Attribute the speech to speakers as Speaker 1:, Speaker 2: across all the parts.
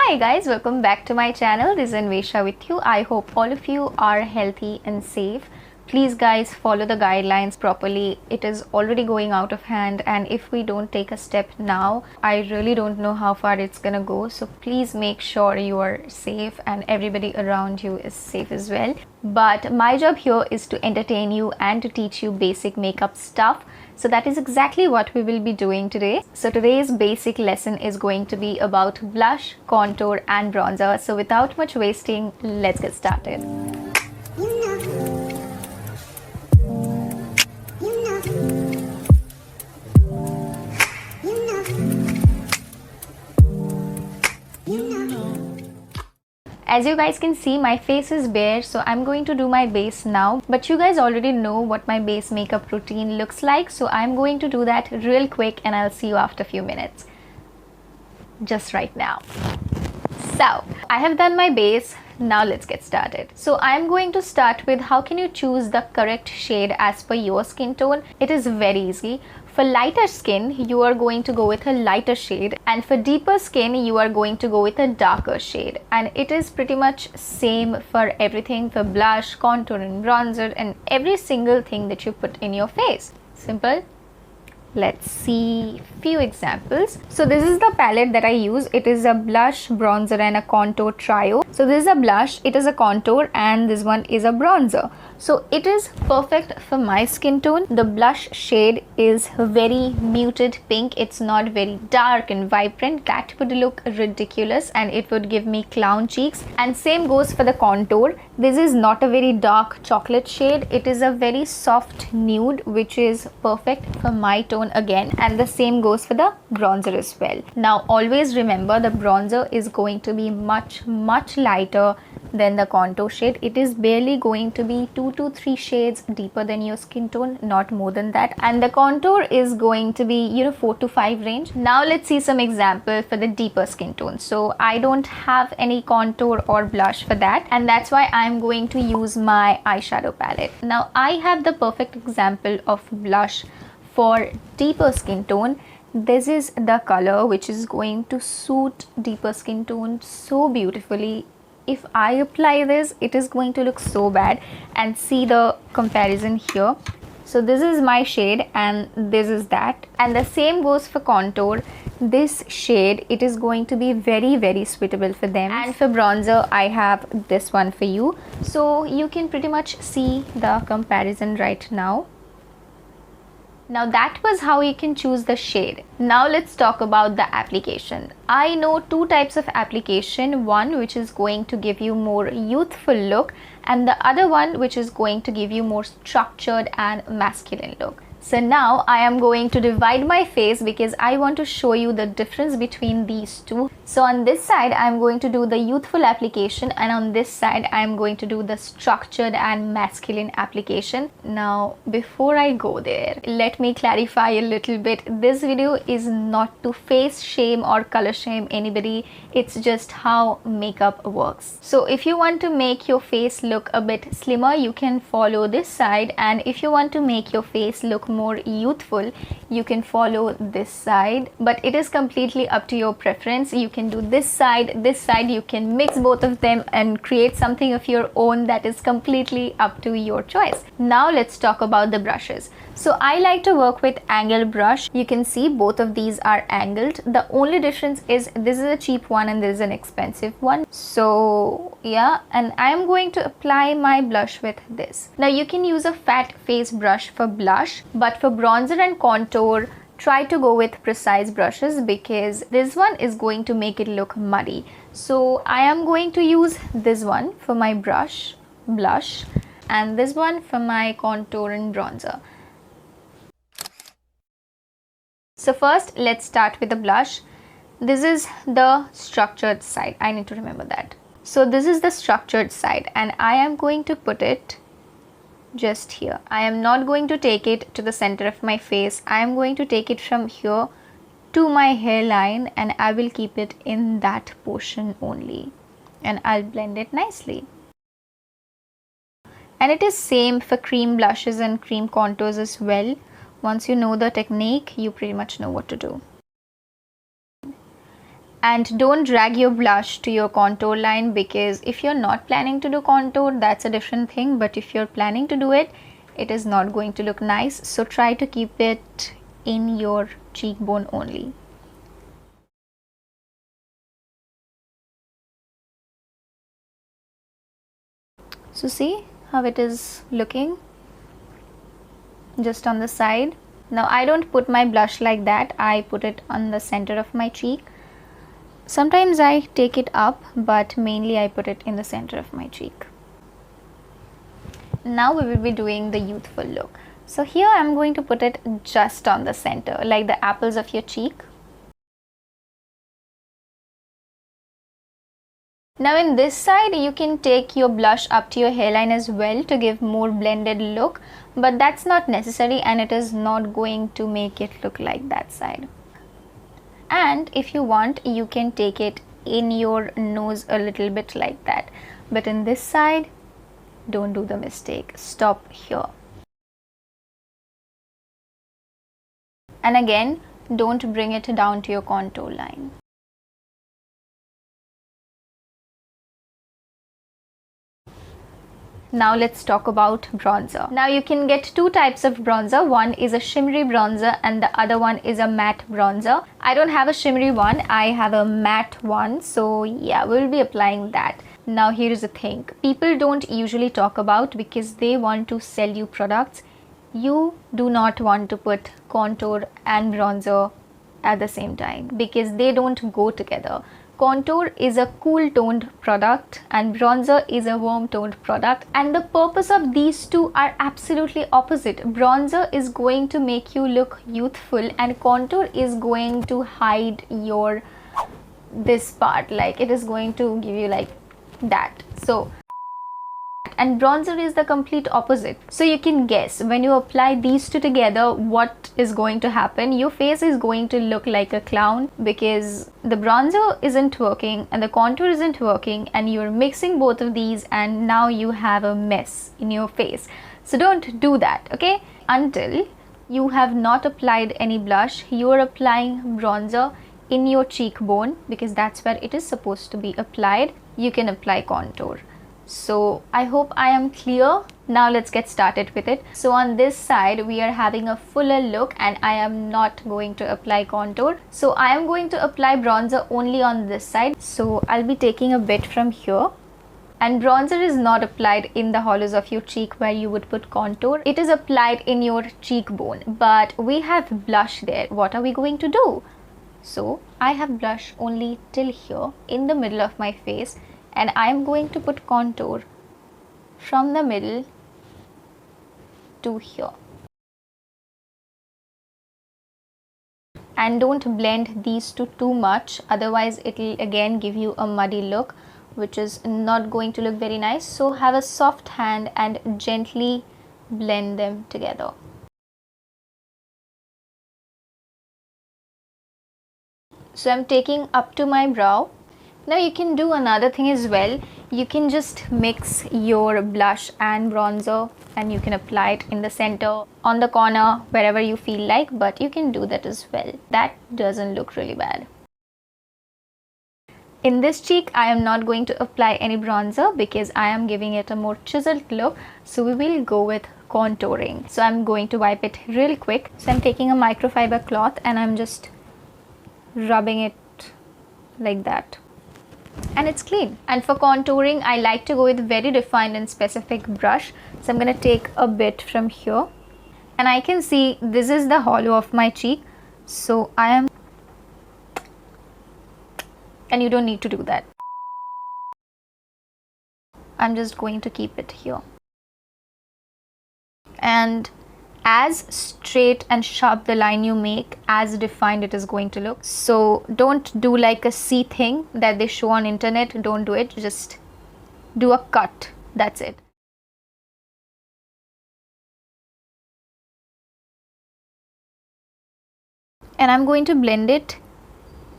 Speaker 1: Hi guys, welcome back to my channel. This is Anvesha with you. I hope all of you are healthy and safe. Please guys, follow the guidelines properly. It is already going out of hand, and if we don't take a step now, I really don't know how far it's gonna go. So please make sure you are safe and everybody around you is safe as well. But my job here is to entertain you and to teach you basic makeup stuff. So that is exactly what we will be doing today. So today's basic lesson is going to be about blush, contour and bronzer. So without much wasting, let's get started. As you guys can see, my face is bare, so I'm going to do my base now. But you guys already know what my base makeup routine looks like, so I'm going to do that real quick and I'll see you after a few minutes. Just right now. So, I have done my base. Now let's get started. So I'm going to start with how can you choose the correct shade as per your skin tone. It is very easy. For lighter skin, you are going to go with a lighter shade, and for deeper skin, you are going to go with a darker shade. And it is pretty much same for everything, for blush, contour and bronzer and every single thing that you put in your face. Simple. Let's see few examples. So this is the palette that I use. It is a blush, bronzer and a contour trio. So this is a blush, it is a contour, and this one is a bronzer. So it is perfect for my skin tone. The blush shade is very muted pink. It's not very dark and vibrant. That would look ridiculous and it would give me clown cheeks. And same goes for the contour. This is not a very dark chocolate shade. It is a very soft nude, which is perfect for my tone again. And the same goes for the bronzer as well. Now always remember, the bronzer is going to be much lighter than the contour shade. It is barely going to be 2 to 3 shades deeper than your skin tone, not more than that. And the contour is going to be 4 to 5 range. Now let's see some example for the deeper skin tone. So I don't have any contour or blush for that, and that's why I'm going to use my eyeshadow palette. Now I have the perfect example of blush for deeper skin tone. This is the color which is going to suit deeper skin tone so beautifully. If I apply this, it is going to look so bad. And see the comparison here. So this is my shade and this is that. And the same goes for contour. This shade, it is going to be very suitable for them. And for bronzer, I have this one for you. So you can pretty much see the comparison right now. Now that was how you can choose the shade. Now let's talk about the application. I know two types of application. One which is going to give you more youthful look, and the other one which is going to give you more structured and masculine look. So now I am going to divide my face because I want to show you the difference between these two. So on this side I am going to do the youthful application, and on this side I am going to do the structured and masculine application. Now before I go there, let me clarify a little bit. This video is not to face shame or color shame anybody. It's just how makeup works. So if you want to make your face look a bit slimmer, you can follow this side, and if you want to make your face look more youthful, you can follow this side. But it is completely up to your preference. You can do this side, you can mix both of them and create something of your own. That is completely up to your choice. Now let's talk about the brushes. So I like to work with angled brush. You can see both of these are angled. The only difference is this is a cheap one and this is an expensive one. So yeah, and I am going to apply my blush with this. Now you can use a fat face brush for blush, but for bronzer and contour, try to go with precise brushes because this one is going to make it look muddy. So I am going to use this one for my blush, and this one for my contour and bronzer. So first let's start with the blush. This is the structured side. I need to remember that. So this is the structured side, and I am going to put it just here. I am not going to take it to the center of my face. I am going to take it from here to my hairline, and I will keep it in that portion only, and I'll blend it nicely. And it is same for cream blushes and cream contours as well. Once you know the technique, you pretty much know what to do. And don't drag your blush to your contour line, because if you're not planning to do contour, that's a different thing, but if you're planning to do it, it is not going to look nice. So try to keep it in your cheekbone only. So see how it is looking just on the side. Now I don't put my blush like that, I put it on the center of my cheek. Sometimes I take it up, but mainly I put it in the center of my cheek. Now we will be doing the youthful look. So here I'm going to put it just on the center, like the apples of your cheek. Now in this side, you can take your blush up to your hairline as well to give more blended look, but that's not necessary and it is not going to make it look like that side. And if you want, you can take it in your nose a little bit like that, but in this side, don't do the mistake. Stop here. And again, don't bring it down to your contour line. Now let's talk about bronzer. Now you can get two types of bronzer. One is a shimmery bronzer and the other one is a matte bronzer. I don't have a shimmery one, I have a matte one. So yeah, we'll be applying that. Now here is the thing. People don't usually talk about, because they want to sell you products. You do not want to put contour and bronzer at the same time, because they don't go together. Contour is a cool toned product and bronzer is a warm toned product, and the purpose of these two are absolutely opposite. Bronzer is going to make you look youthful and contour is going to hide your this part, like it is going to give you like that. So and bronzer is the complete opposite. So you can guess, when you apply these two together, what is going to happen. Your face is going to look like a clown, because the bronzer isn't working and the contour isn't working, and you're mixing both of these and now you have a mess in your face. So don't do that, okay? Until you have not applied any blush, you are applying bronzer in your cheekbone, because that's where it is supposed to be applied. You can apply contour. So I hope I am clear. Now let's get started with it. So on this side we are having a fuller look and I am not going to apply contour. So I am going to apply bronzer only on this side. So I'll be taking a bit from here. And bronzer is not applied in the hollows of your cheek where you would put contour. It is applied in your cheekbone. But we have blush there. What are we going to do? So I have blush only till here in the middle of my face. And I am going to put contour from the middle to here. And don't blend these two too much, otherwise it will again give you a muddy look, which is not going to look very nice. So have a soft hand and gently blend them together. So I'm taking up to my brow. Now you can do another thing as well. You can just mix your blush and bronzer and you can apply it in the center, on the corner, wherever you feel like, but you can do that as well. That doesn't look really bad. In this cheek, I am not going to apply any bronzer because I am giving it a more chiseled look. So we will go with contouring. So I'm going to wipe it real quick. So I'm taking a microfiber cloth and I'm just rubbing it like that. And it's clean. And for contouring, I like to go with very defined and specific brush. So I'm going to take a bit from here. And I can see this is the hollow of my cheek. So I am... And you don't need to do that. I'm just going to keep it here. And as straight and sharp the line you make, as defined it is going to look. So don't do like a C thing that they show on internet. Don't do it. Just do a cut. That's it. And I'm going to blend it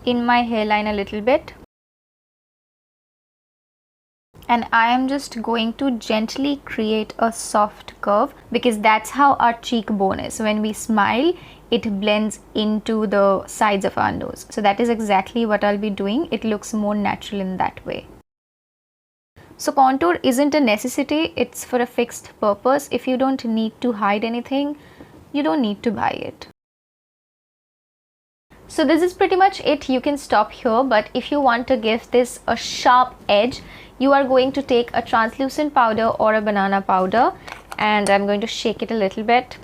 Speaker 1: in my hairline a little bit. and I am just going to gently create a soft curve because that's how our cheekbone is. When we smile, it blends into the sides of our nose. So that is exactly what I'll be doing. It looks more natural in that way. So contour isn't a necessity, it's for a fixed purpose. If you don't need to hide anything, you don't need to buy it. So this is pretty much it. You can stop here, but if you want to give this a sharp edge, you are going to take a translucent powder or a banana powder, and I'm going to shake it a little bit.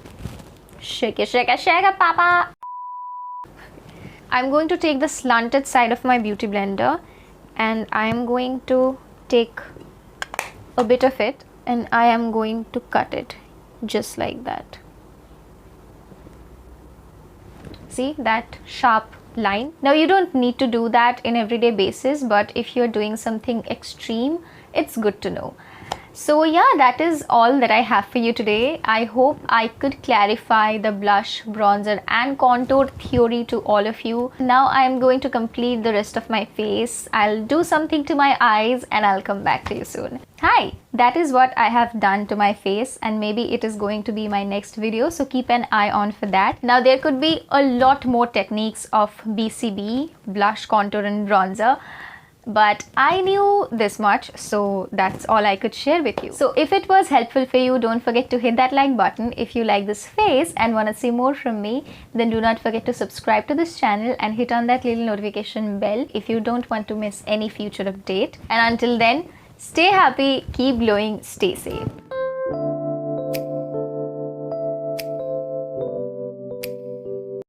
Speaker 1: Shake it, shake it, shake it, papa! I'm going to take the slanted side of my beauty blender, and I am going to take a bit of it, and I am going to cut it just like that. See that sharp line? Now you don't need to do that in everyday basis, but if you're doing something extreme, it's good to know. So yeah, that is all that I have for you today. I hope I could clarify the blush, bronzer and contour theory to all of you. Now I am going to complete the rest of my face. I'll do something to my eyes and I'll come back to you soon. Hi, that is what I have done to my face, and maybe it is going to be my next video, so keep an eye on for that. Now there could be a lot more techniques of BCB, blush, contour and bronzer, but I knew this much, so that's all I could share with you. So if it was helpful for you, don't forget to hit that like button. If you like this face and want to see more from me, then do not forget to subscribe to this channel and hit on that little notification bell if you don't want to miss any future update. And until then, stay happy, keep glowing, stay safe.